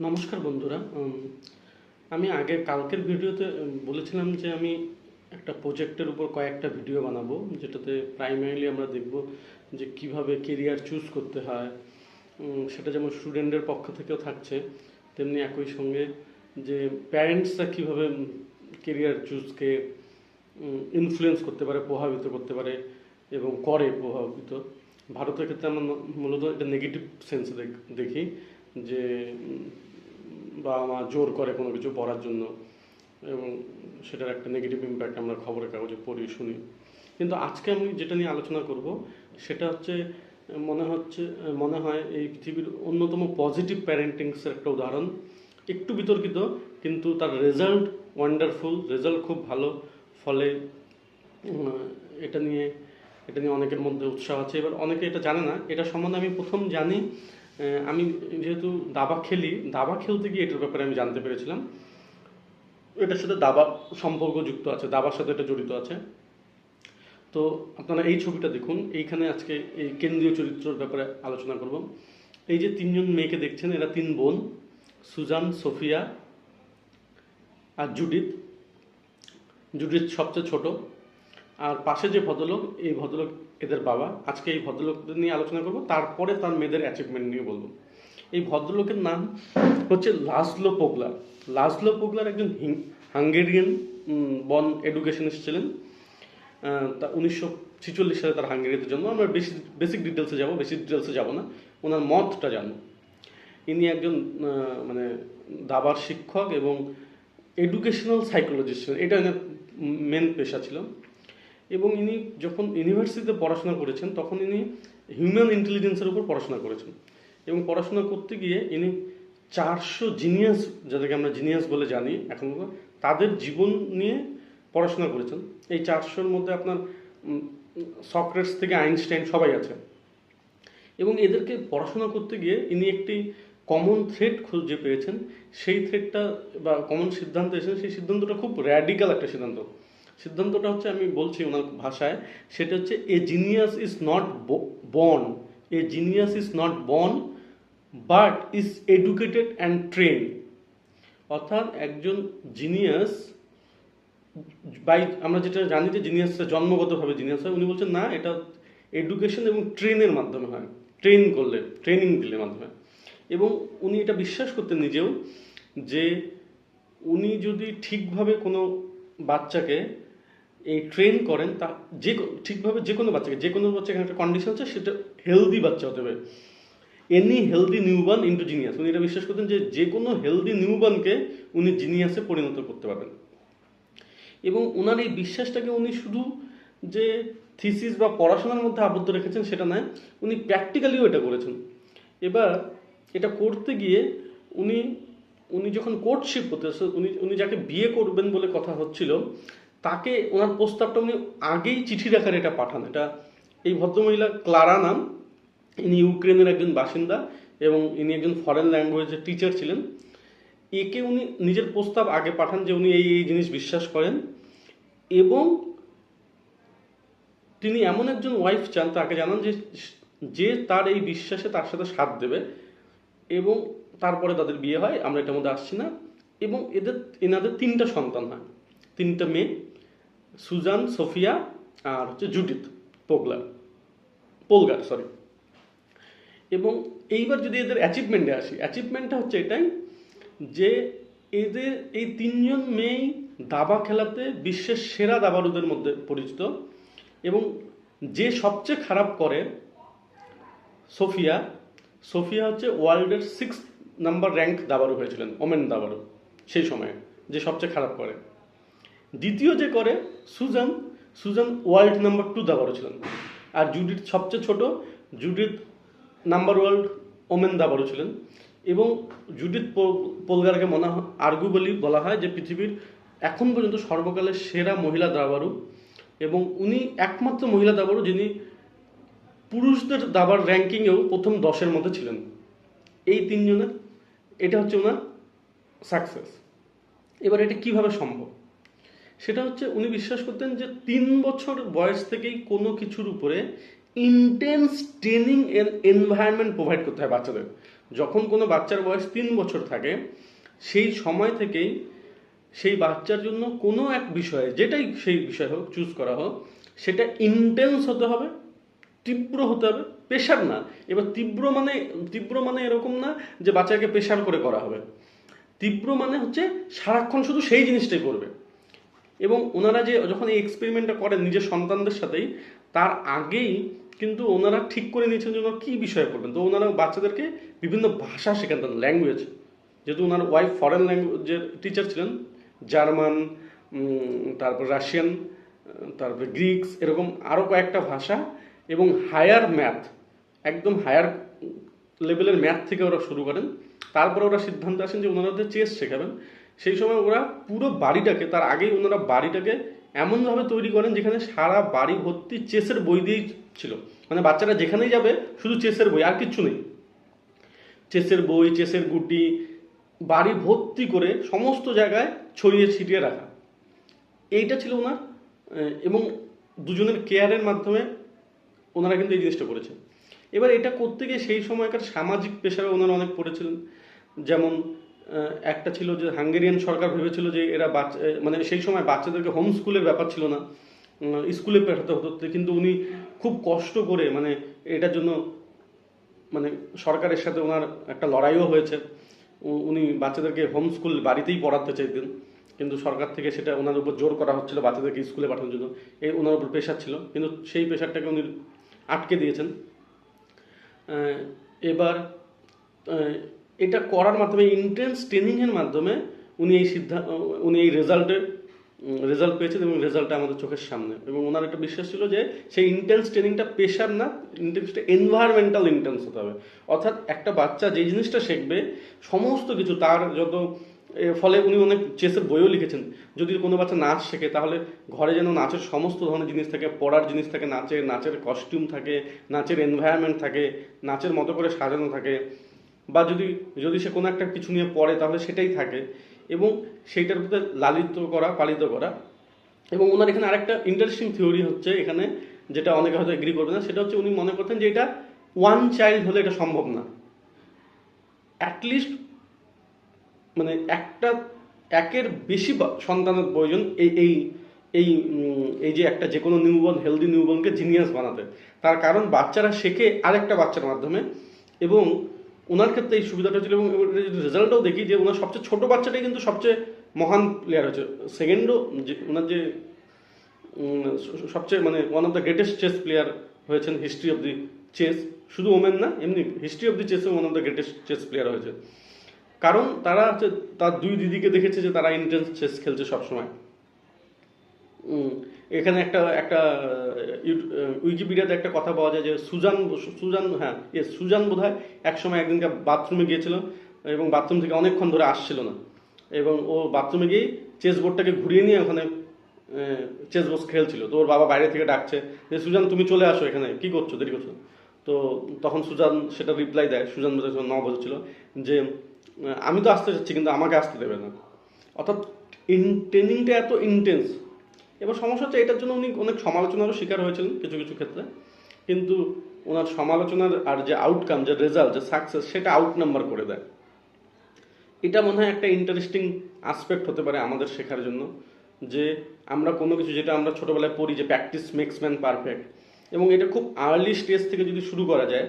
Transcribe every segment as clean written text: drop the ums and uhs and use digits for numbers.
নমস্কার বন্ধুরা। আমি আগে কালকের ভিডিওতে বলেছিলাম যে আমি একটা প্রজেক্টের উপর কয়েকটা ভিডিও বানাবো, যেটাতে প্রাইমারিলি আমরা দেখব যে কিভাবে কেরিয়ার চুজ করতে হয়। সেটা যেমন স্টুডেন্টের পক্ষ থেকেও থাকছে, তেমনি একই সঙ্গে যে প্যারেন্টসরা কীভাবে কেরিয়ার চুজকে ইনফ্লুয়েন্স করতে পারে, প্রভাবিত করতে পারে এবং করে প্রভাবিত। ভারতের ক্ষেত্রে আমরা মূলত এটা নেগেটিভ সেন্সে দেখি যে বাবা মা জোর করে কোনো কিছু পড়ার জন্য, এবং সেটার একটা নেগেটিভ ইম্প্যাক্ট আমরা খবরের কাগজে পড়ি শুনি। কিন্তু আজকে আমি যেটা নিয়ে আলোচনা করব সেটা হচ্ছে মনে হয় এই পৃথিবীর অন্যতম পজিটিভ প্যারেন্টিংসের একটা উদাহরণ। একটু বিতর্কিত, কিন্তু তার রেজাল্ট ওয়ান্ডারফুল, রেজাল্ট খুব ভালো। ফলে এটা নিয়ে অনেকের মধ্যে উৎসাহ আছে। এবার অনেকে এটা জানে না। এটা সম্বন্ধে আমি প্রথম জানি, আমি যেহেতু দাবা খেলতে গিয়ে এটার ব্যাপারে আমি জানতে পেরেছিলাম। এটার সাথে দাবা সম্পর্ক যুক্ত আছে, দাবার সাথে এটা জড়িত আছে। তো আপনারা এই ছবিটা দেখুন, এইখানে আজকে এই কেন্দ্রীয় চরিত্রের ব্যাপারে আলোচনা করব। এই যে তিনজন মেয়েকে দেখছেন, এরা তিন বোন, সুজান, সোফিয়া আর জুডিথ সবচেয়ে ছোট। আর পাশে যে ভদ্রলোক, এই ভদ্রলোক এদের বাবা। আজকে এই ভদ্রলোকদের নিয়ে আলোচনা করব, তারপরে তার মেয়েদের অ্যাচিভমেন্ট নিয়ে বলবো। এই ভদ্রলোকের নাম হচ্ছে লাজলো পোগলার একজন হাঙ্গেরিয়ান বর্ন এডুকেশনিস্ট ছিলেন। তা 1946 সালে তার হাঙ্গেরিতে জন্ম। আমরা বেসিক ডিটেলসে যাব না, ওনার মতটা জানবো। ইনি একজন মানে দাবার শিক্ষক এবং এডুকেশনাল সাইকোলজিস্ট ছিলেন, এটা এনার মেন পেশা ছিল। এবং ইনি যখন ইউনিভার্সিটিতে পড়াশোনা করেছেন, তখন ইনি হিউম্যান ইন্টেলিজেন্সের উপর পড়াশোনা করেছেন। এবং পড়াশোনা করতে গিয়ে ইনি 400 জিনিয়াস, যাদেরকে আমরা জিনিয়াস বলে জানি এখন, তাদের জীবন নিয়ে পড়াশোনা করেছেন। এই 400-র মধ্যে আপনার সক্রেটস থেকে আইনস্টাইন সবাই আছে। এবং এদেরকে পড়াশোনা করতে গিয়ে ইনি একটি কমন থ্রেড খুঁজে পেয়েছেন। সেই থ্রেডটা বা কমন সিদ্ধান্ত এসেছেন, সেই সিদ্ধান্তটা খুব র্যাডিক্যাল একটা সিদ্ধান্তটা হচ্ছে, আমি বলছি ওনার ভাষায়, সেটা হচ্ছে a genius is not born but is educated and train. অর্থাৎ একজন জিনিয়াস আমরা যেটা জানি যে জিনিয়াসটা জন্মগতভাবে জিনিয়াস হয়, উনি বলছেন না, এটা এডুকেশন এবং ট্রেনের মাধ্যমে হয়, ট্রেনিং দিলে মাধ্যমে। এবং উনি এটা বিশ্বাস করতেন নিজেও, যে উনি যদি ঠিকভাবে কোনো বাচ্চাকে এই ট্রেন করেন, তা ঠিকভাবে যে কোনো বাচ্চাকে একটা কন্ডিশন আছে, সেটা হেলদি বাচ্চা হতে হবে। Any healthy newborn into genius. উনি এটা বিশ্বাস করতেন যে কোনো হেলদি নিউবর্নকে উনি জিনিয়াসে পরিণত করতে পারবেন। এবং ওনার এই বিশ্বাসটাকে উনি শুধু যে থিসিস বা পড়াশোনার মধ্যে আবদ্ধ রেখেছেন সেটা নয়, উনি প্র্যাকটিক্যালিও এটা করেছেন। এবার এটা করতে গিয়ে উনি যখন কোর্টশিপ করতে, উনি যাকে বিয়ে করবেন বলে কথা হচ্ছিল, তাকে ওনার প্রস্তাবটা উনি আগেই চিঠির আকারে এটা পাঠান। এটা এই ভদ্রমহিলা ক্লারা নাম, ইনি ইউক্রেনের একজন বাসিন্দা এবং ইনি একজন ফরেন ল্যাঙ্গুয়েজের টিচার ছিলেন। একে উনি নিজের প্রস্তাব আগে পাঠান যে উনি এই জিনিস বিশ্বাস করেন, এবং তিনি এমন একজন ওয়াইফ চান, তাকে জানান যে তার এই বিশ্বাসে তার সাথে সাথ দেবে। এবং তারপরে তাদের বিয়ে হয়, আমরা এটার মধ্যে আসছি না। এবং এনাদের 3টা সন্তান হয়, 3টা মেয়ে, সুজান, সোফিয়া আর হচ্ছে জুডিথ পোলগার। এবং এইবার যদি এদের অ্যাচিভমেন্টে আসি, অ্যাচিভমেন্টটা হচ্ছে এটাই যে এদের এই 3জন মেয়েই দাবা খেলাতে বিশ্বের সেরা দাবাড়ুদের মধ্যে পরিচিত। এবং যে সবচেয়ে খারাপ করে, সোফিয়া হচ্ছে ওয়ার্ল্ডের 6 নাম্বার র্যাঙ্ক দাবাড়ু হয়েছিলেন, ওমেন দাবাড়ু সেই সময়ে, যে সবচেয়ে খারাপ করে। দ্বিতীয় যে করে সুজান ওয়ার্ল্ড নাম্বার 2 দাবাড়ু ছিলেন। আর জুডিথ সবচেয়ে ছোট, জুডিথ নাম্বার ওয়ার্ল্ড ওমেন দাবাড়ু ছিলেন। এবং জুডিথ পোলগারকে আর্গুয়েবলি বলা হয় যে পৃথিবীর এখন পর্যন্ত সর্বকালের সেরা মহিলা দাবাড়ু। এবং উনি একমাত্র মহিলা দাবাড়ু যিনি পুরুষদের দাবার র্যাঙ্কিংয়েও প্রথম 10-এর মধ্যে ছিলেন। এই 3জনের এটা হচ্ছে ওনার সাকসেস। এবার এটা কিভাবে সম্ভব, সেটা হচ্ছে উনি বিশ্বাস করতেন যে 3 বছর বয়স থেকেই কোনো কিছুর উপরে ইন্টেন্স ট্রেনিং এর এনভায়রনমেন্ট প্রোভাইড করতে হয় বাচ্চাদের। যখন কোনো বাচ্চার বয়স 3 বছর থাকে সেই সময় থেকেই সেই বাচ্চার জন্য কোনো এক বিষয়ে, যেটাই সেই বিষয় হোক, চুজ করা হোক, সেটা ইন্টেন্স হতে হবে, তীব্র হতে হবে, প্রেশার না। এবার তীব্র মানে এরকম না যে বাচ্চাকে প্রেশার করে করা হবে। তীব্র মানে হচ্ছে সারাক্ষণ শুধু সেই জিনিসটাই করবে। এবং ওনারা যে যখন এই এক্সপেরিমেন্টটা করেন নিজের সন্তানদের সাথেই, তার আগেই কিন্তু ওনারা ঠিক করে নিয়েছেন যে ওনারা কী বিষয়ে করবেন। তো ওনারা বাচ্চাদেরকে বিভিন্ন ভাষা শেখাতেন, ল্যাঙ্গুয়েজ, যেহেতু ওনার ওয়াইফ ফরেন ল্যাঙ্গুয়েজের টিচার ছিলেন, জার্মান, তারপর রাশিয়ান, তারপরে গ্রিক্স, এরকম আরও কয়েকটা ভাষা, এবং হায়ার ম্যাথ, একদম হায়ার লেভেলের ম্যাথ থেকে ওরা শুরু করেন। তারপরে ওরা সিদ্ধান্ত আসেন যে ওনারা ওদের চেস শেখাবেন। সেই সময় ওরা পুরো বাড়িটাকে, তার আগেই ওনারা বাড়িটাকে এমনভাবে তৈরি করেন যেখানে সারা বাড়ি ভর্তি চেসের বই দিয়েই ছিল। মানে বাচ্চারা যেখানেই যাবে শুধু চেসের বই, আর কিচ্ছু নেই। চেসের বই, চেসের গুটি বাড়ি ভর্তি করে সমস্ত জায়গায় ছড়িয়ে ছিটিয়ে রাখা, এইটা ছিল ওনার। এবং দুজনের কেয়ারের মাধ্যমে ওনারা কিন্তু এই জিনিসটা করেছেন। এবার এটা করতে গিয়ে সেই সময়কার সামাজিক পেশায় ওনারা অনেক পড়েছিলেন। যেমন একটা ছিল যে হাঙ্গেরিয়ান সরকার ভেবেছিল যে এরা মানে সেই সময় বাচ্চাদেরকে হোম স্কুলের ব্যাপার ছিল না, স্কুলে পাঠাতে হতো, কিন্তু উনি খুব কষ্ট করে, মানে এটার জন্য মানে সরকারের সাথে ওনার একটা লড়াইও হয়েছে। উনি বাচ্চাদেরকে হোম স্কুল বাড়িতেই পড়াতে চাইতেন, কিন্তু সরকার থেকে সেটা ওনার উপর জোর করা হচ্ছিল বাচ্চাদেরকে স্কুলে পাঠানোর জন্য। এই ওনার উপর প্রেশার ছিল, কিন্তু সেই প্রেশারটাকে উনি আটকে দিয়েছেন। এবার এটা করার মাধ্যমে, ইন্টেন্স ট্রেনিংয়ের মাধ্যমে উনি এই রেজাল্ট পেয়েছেন, এবং রেজাল্টটা আমাদের চোখের সামনে। এবং ওনার একটা বিশ্বাস ছিল যে সেই ইন্টেন্স ট্রেনিংটা প্রেশার না, ইন্টেন্সটা এনভায়রনমেন্টাল ইন্টেন্স হতে হবে। অর্থাৎ একটা বাচ্চা যে জিনিসটা শিখবে সমস্ত কিছু তার যত, ফলে উনি অনেক চেসের বইও লিখেছেন। যদি কোনো বাচ্চা নাচ শেখে তাহলে ঘরে যেন নাচের সমস্ত ধরনের জিনিস থাকে, পড়ার জিনিস থাকে, নাচের কস্টিউম থাকে, নাচের এনভায়রনমেন্ট থাকে, নাচের মতো করে সাজানো থাকে, বা যদি সে কোনো একটা কিছু নিয়ে পড়ে তাহলে সেটাই থাকে, এবং সেইটার প্রতি পালিত করা। এবং ওনার এখানে আরেকটা ইন্টারেস্টিং থিওরি হচ্ছে এখানে, যেটা অনেকে হয়তো এগ্রি করবে না, সেটা হচ্ছে উনি মনে করতেন যে এটা ওয়ান চাইল্ড হলে এটা সম্ভব না, অ্যাটলিস্ট মানে একের বেশি সন্তানের প্রয়োজন এই যে একটা যে কোনো নিউবর্ন, হেলদি নিউবর্নকে জিনিয়াস বানাতে। তার কারণ বাচ্চারা শেখে আরেকটা বাচ্চার মাধ্যমে, এবং ওনার ক্ষেত্রে এই সুবিধাটা ছিল। এবং রেজাল্টটাও দেখি যে ওনার সবচেয়ে ছোট বাচ্চাটাই কিন্তু সবচেয়ে মহান প্লেয়ার হয়েছে। সেকেন্ডও যে ওনার যে সবচেয়ে মানে one of the greatest chess player হয়েছেন হিস্ট্রি অফ দি চেস, শুধু ওমেন না, এমনি হিস্ট্রি অফ দি চেসে one of the greatest chess player হয়েছে। কারণ তারা হচ্ছে তার দুই দিদিকে দেখেছে যে তারা ইন্টেন্স চেস খেলছে সবসময়। এখানে একটা উইকিপিডিয়াতে একটা কথা পাওয়া যায় যে সুজান বোধহয় একসময় একদিনকে বাথরুমে গিয়েছিল, এবং বাথরুম থেকে অনেকক্ষণ ধরে আসছিল না, এবং ও বাথরুমে গিয়েই চেস বোর্ডটাকে ঘুরিয়ে নিয়ে ওখানে চেস বোর্ড খেলছিল। তো ওর বাবা বাইরে থেকে ডাকছে যে সুজান তুমি চলে আসো, এখানে কি করছো, দেরি করছো। তো তখন সুজান সেটা রিপ্লাই দেয়, সুজান বোধহয় 9 বছর ছিল, যে আমি তো আসতে চাচ্ছি কিন্তু আমাকে আসতে দেবে না। অর্থাৎ ট্রেনিংটা এত ইন্টেন্স। এবার সমস্যা হচ্ছে এটার জন্য উনি অনেক সমালোচনারও শিকার হয়েছিলেন কিছু কিছু ক্ষেত্রে, কিন্তু ওনার সমালোচনার আর যে আউটকাম, যে রেজাল্ট, যে সাকসেস, সেটা আউট নাম্বার করে দেয়। এটা মনে হয় একটা ইন্টারেস্টিং আসপেক্ট হতে পারে আমাদের শেখার জন্য, যে আমরা কোনো কিছু, যেটা আমরা ছোটোবেলায় পড়ি যে প্র্যাকটিস মেক্স ম্যান পারফেক্ট, এবং এটা খুব আর্লি স্টেজ থেকে যদি শুরু করা যায়,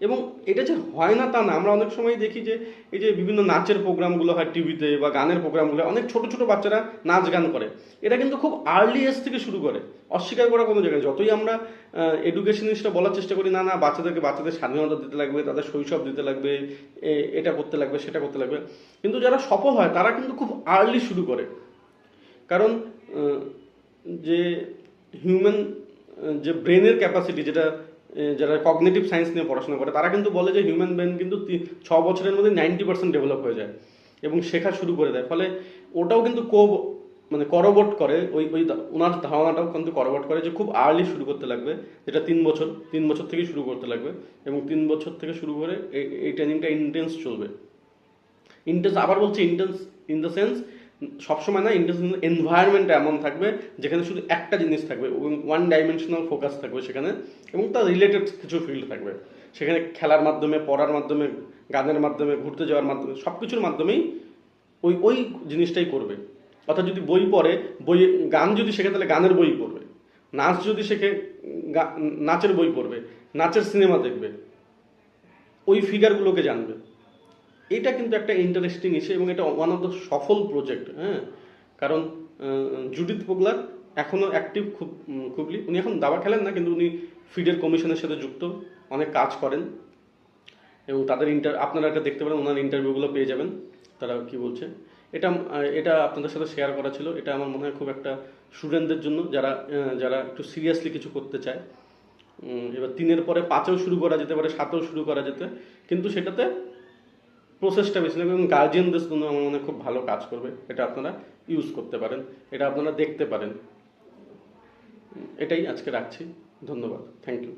এবং এটা যে হয় না তা না। আমরা অনেক সময় দেখি যে এই যে বিভিন্ন নাচের প্রোগ্রামগুলো হয় টিভিতে, বা গানের প্রোগ্রামগুলো, অনেক ছোট ছোট বাচ্চারা নাচ গান করে, এটা কিন্তু খুব আর্লি এজ থেকে শুরু করে। অস্বীকার করা কোনো জায়গায়, যতই আমরা এডুকেশনিস্টটা বলার চেষ্টা করি না বাচ্চাদের স্বাধীনতা দিতে লাগবে, তাদের শৈশব দিতে লাগবে, এটা করতে লাগবে, সেটা করতে লাগবে, কিন্তু যারা সফল হয় তারা কিন্তু খুব আর্লি শুরু করে। কারণ যে হিউম্যান যে ব্রেনের ক্যাপাসিটি, যারা কগনিটিভ সায়েন্স নিয়ে পড়াশোনা করে, তারা কিন্তু বলে যে হিউম্যান ব্রেন কিন্তু 6 বছরের মধ্যে 90% ডেভেলপ হয়ে যায় এবং শেখা শুরু করে দেয়। ফলে ওটাও কিন্তু করবোট করে, ওনার ধারণাটাও কিন্তু করবোট করে যে খুব আর্লি শুরু করতে লাগবে, যেটা 3 বছর থেকেই শুরু করতে লাগবে, এবং 3 বছর থেকে শুরু করে এই ট্রেনিংটা ইন্টেন্স চলবে। ইন্টেন্স, আবার বলছি ইন্টেন্স ইন দ্য সেন্স সবসময় না, ইন্টেন্স এনভায়রনমেন্টটা এমন থাকবে যেখানে শুধু একটা জিনিস থাকবে, ওয়ান ডাইমেনশনাল ফোকাস থাকবে সেখানে, এবং তার রিলেটেড কিছু ফিল্ড থাকবে। সেখানে খেলার মাধ্যমে, পড়ার মাধ্যমে, গানের মাধ্যমে, ঘুরতে যাওয়ার মাধ্যমে, সব কিছুর মাধ্যমেই ওই ওই জিনিসটাই করবে। অর্থাৎ যদি বই পড়ে, বই, গান যদি শেখে তাহলে গানের বই পড়বে, নাচ যদি শেখে নাচের বই পড়বে, নাচের সিনেমা দেখবে, ওই ফিগারগুলোকে জানবে। এটা কিন্তু একটা ইন্টারেস্টিং ইস্যু এবং এটা ওয়ান অফ দ্য সফল প্রজেক্ট। হ্যাঁ, কারণ জুডিথ পোগলার এখনও অ্যাক্টিভ খুবই। উনি এখন দাবা খেলেন না, কিন্তু উনি ফিডের কমিশনের সাথে যুক্ত, অনেক কাজ করেন এবং তাদের আপনারা এটা দেখতে পারেন, ওনার ইন্টারভিউগুলো পেয়ে যাবেন তারা কি বলছে। এটা এটা আপনাদের সাথে শেয়ার করা ছিল। এটা আমার মনে হয় খুব একটা স্টুডেন্টদের জন্য, যারা যারা একটু সিরিয়াসলি কিছু করতে চায়। এবার 3-এর পরে 5-এও শুরু করা যেতে পারে, 7-এও শুরু করা যেতে, কিন্তু সেটাতে প্রসেসটা বেশি লাগবে এবং গার্জিয়ানদের জন্য আমার মনে হয় খুব ভালো কাজ করবে। এটা আপনারা ইউজ করতে পারেন, এটা আপনারা দেখতে পারেন। এটাই আজকে রাখছি। ধন্যবাদ, থ্যাংক ইউ।